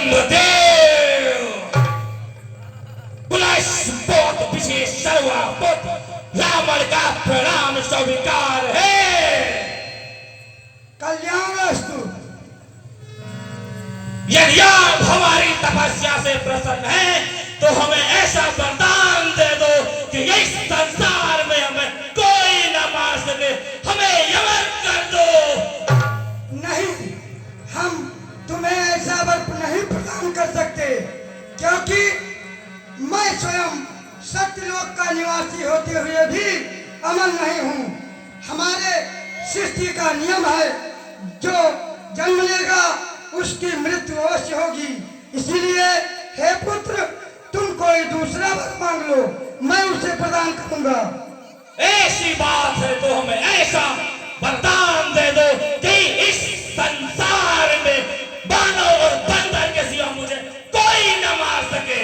ब्रह्मदेव बहुत विशेष सर्वापुत रावण का प्रणाम स्वीकार है। कल्याणस्तु। यदि आप हमारी तपस्या से प्रसन्न हैं तो हमें ऐसा वरदान दे दो कि इस संसार में हमें कोई न मार सके, हमें यमन कर दो। नहीं, हम तुम्हें ऐसा वर नहीं प्रदान कर सकते, क्योंकि मैं स्वयं सत्यलोक का निवासी होते हुए भी अमर नहीं हूँ। हमारे सृष्टि का नियम है, जो जन्म लेगा उसकी मृत्यु अवश्य होगी। इसीलिए हे पुत्र, तुम कोई दूसरा वर मांग लो, मैं उसे प्रदान करूंगा। ऐसी बात है तो हमें ऐसा वरदान दे दो कि इस संसार में बानर और बंदर के सिवा मुझे कोई न मार सके।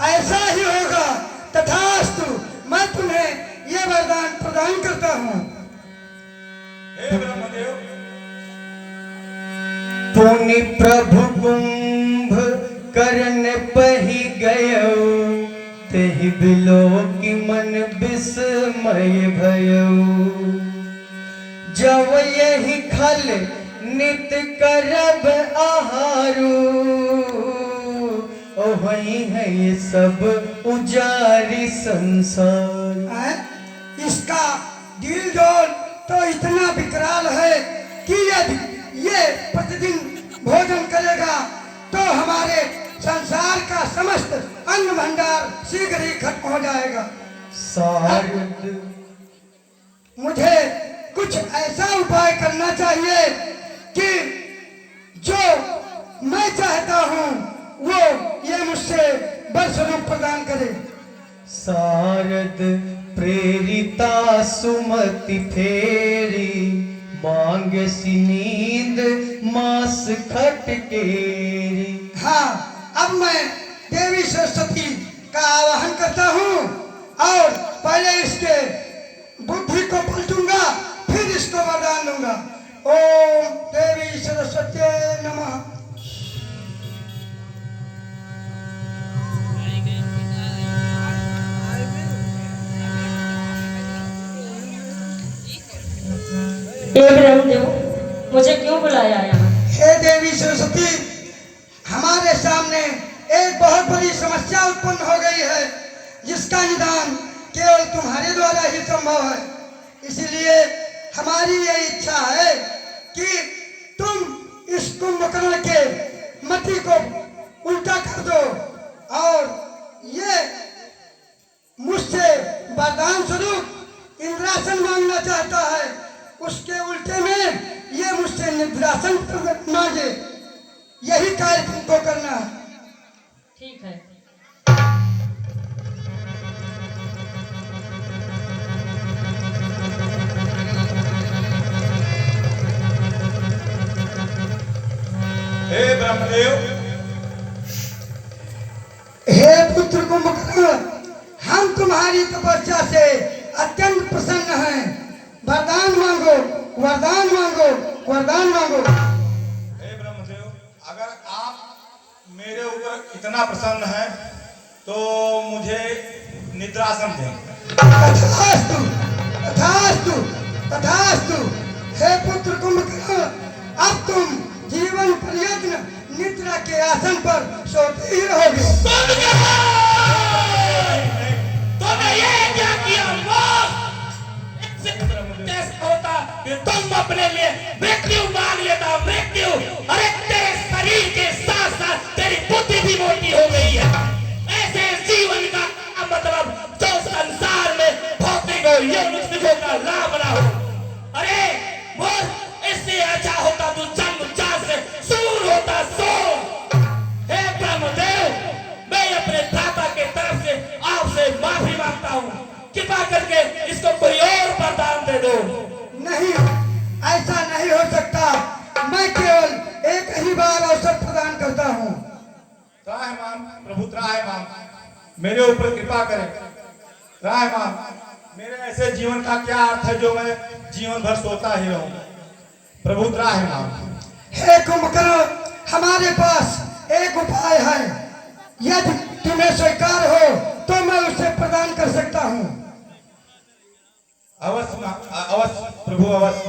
ऐसा ही होगा, तथास्तु। मैं तुम्हें यह वरदान प्रदान करता हूँ। हे ब्रह्मदेव, पुनि प्रभु कुंभ करन पहि गयो, तेहि बिलोकि मन विस्मय भयो। जब यही खल नित करब आहारू, ओहि है ये सब उजारी संसार। इसका दिल डोल तो इतना विकराल है कि यदि ये प्रतिदिन भोजन करेगा तो हमारे संसार का समस्त अन्न भंडार शीघ्र ही खत्म हो जाएगा। सारद मुझे कुछ ऐसा उपाय करना चाहिए कि जो मैं चाहता हूँ वो ये मुझसे वर स्वरूप प्रदान करे। सारद प्रेरिता सुमति फेरी, मांगसी नींद मास खटकेरी। हाँ, अब मैं देवी सरस्वती का आवाहन करता हूँ और पहले इसके बुद्धि को पलटूंगा, फिर इसको वरदान दूंगा। ओम देवी सरस्वती नमः। हे ब्रह्मदेव, मुझे क्यों बुलाया यहाँ? हे देवी सरस्वती, हमारे सामने एक बहुत बड़ी समस्या उत्पन्न हो गई है, जिसका निदान केवल तुम्हारे द्वारा ही संभव है। इसलिए हमारी ये इच्छा है कि तुम इस कुंभकर्ण के मति को उल्टा कर दो और ये मुझसे वरदान स्वरूप इंद्रासन मांगना चाहता है, उसके उल्टे में ये मुझसे निद्रासन मांगे। यही कार्य तुमको करना है। ठीक है। हे ब्रह्मदेव, हे पुत्र कुंभकर्ण, हम तुम्हारी तपस्या से अत्यंत प्रसन्न हैं। वरदान मांगो, वरदान मांगो, वरदान मांगो। हे ब्रह्मदेव, अगर आप मेरे ऊपर इतना प्रसन्न हैं तो मुझे निद्रासन दें। तथास्तु, तथास्तु, तथास्तु। हे पुत्र कुंभकर्ण, अब तुम जीवन पर्यंत निद्रा के आसन पर सोते ही रहोगे। तुमने ये क्या किया? कैसे होता कि तुम अपने लिए मृत्यु मांग लेता? मृत्यु, अरे तेरे शरीर के साथ साथ तेरी बुद्धि भी मोटी हो गई है। ऐसे जीवन का मतलब जो संसार में भौतिक और यौन सुखों का लाभ ना हो। अरे वो इससे अच्छा होता तू जन्म से सूर होता सो। हे ब्रह्मदेव, मैं अपने दाता के तरफ से आपसे माफी मांगता हूँ। कृपा करके इसको कोई और वरदान दे दो। नहीं, ऐसा नहीं हो सकता। मैं केवल एक ही बार अवसर प्रदान करता हूँ। त्राहिमाम प्रभु, त्राहिमाम मेरे ऊपर कृपा करें। त्राहिमाम, मेरे ऐसे जीवन का क्या अर्थ है जो मैं जीवन भर सोता ही रहूं? प्रभु त्राहिमाम। हे कुंभकर्ण, हमारे पास एक उपाय है, यदि तुम्हें स्वीकार हो तो मैं उसे प्रदान कर सकता हूँ। अवश्य अवश्य प्रभु अवश्य।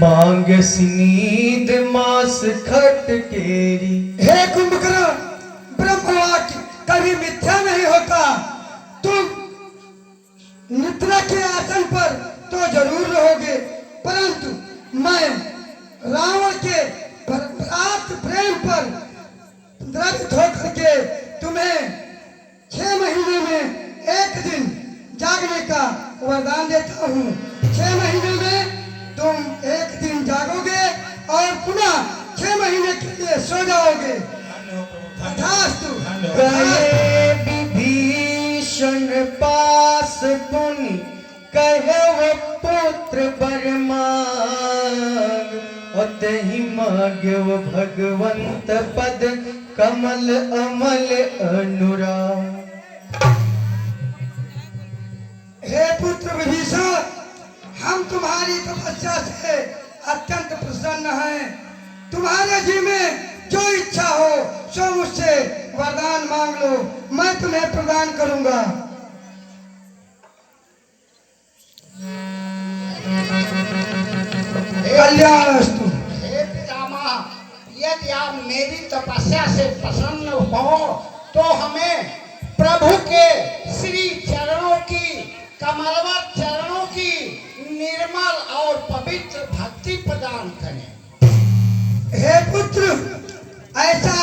मांग सिनीद मास खट केरी। हे कुंभकर्ण, ब्रह्मवाक्य कभी मिथ्या नहीं होता। तुम निद्रा के आसन पर तो जरूर रहोगे, परंतु मैं रावण के प्राप्त प्रेम पर द्रवित होकर के तुम्हें 6 महीने में 1 दिन जागने का वरदान देता हूँ। 6 महीने में तुम 1 दिन जागोगे और पुनः 6 महीने के लिए सो जाओगे। तथास्तु। कहे विभीषण पास पुनि कहे वो पुत्र बर मांग। अतहि मांग्यव भगवंत पद कमल अमल अनुराग। हे पुत्र विभीषण, हम तुम्हारी तपस्या से अत्यंत प्रसन्न हैं। तुम्हारे जी में जो इच्छा हो सो मुझसे वरदान मांग लो, मैं तुम्हें प्रदान करूंगा। कल्याणस्तु। हे पितामह, यदि आप मेरी तपस्या से प्रसन्न हो तो हमें प्रभु के श्री चरणों की, कमलवत चरणों की निर्मल और पवित्र भक्ति प्रदान करें। हे पुत्र, ऐसा